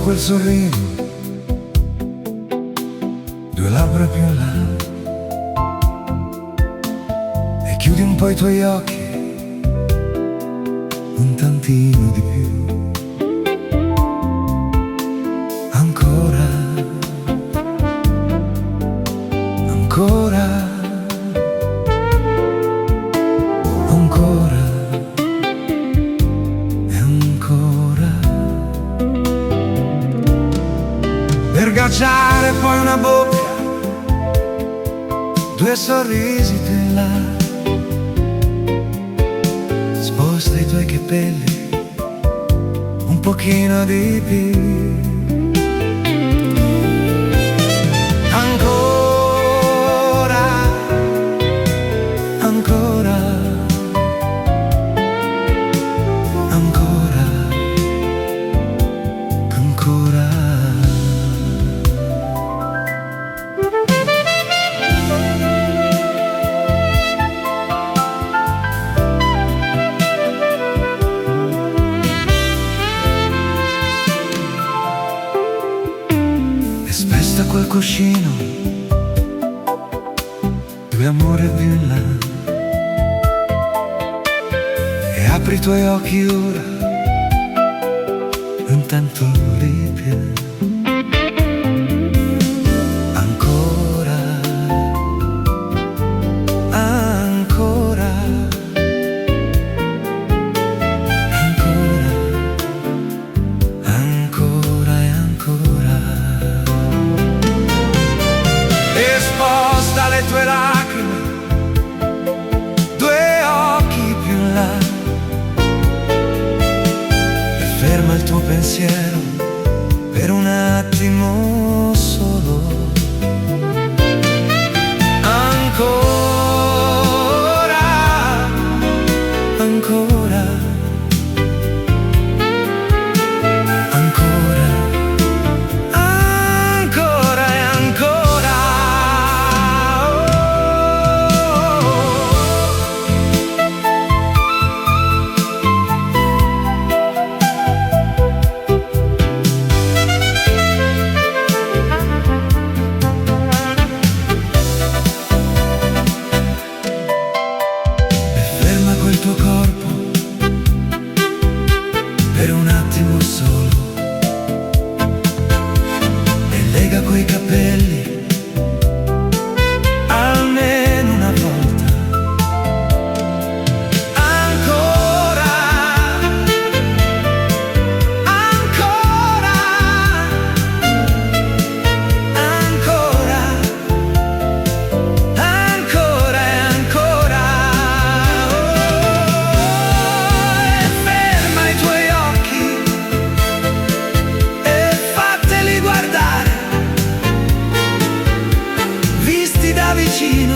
quel sorriso, due labbra più in là, e chiudi un po' i tuoi occhi, un tantino di più. Ancora, ancora, ancora e ancora, per gaggiare poi una bocca, due sorrisi più in là. Sposta i tuoi capelli un pochino di più. Ancora, ancora, ancora, ancora. Spesta quel cuscino, due amore più in là, e apri i tuoi occhi ora, un tanto di più. Ancora, ancora, ancora, ancora e ancora. E sposta le tue lacrime, due occhi più in là, e ferma il tuo pensiero per un attimo solo. Ancora, ancora, ancora, ancora e ancora. Il tuo corpo per un attimo solo, e lega quei capelli almeno una volta. Ancora, ancora, ancora, ancora e ancora. Da vicino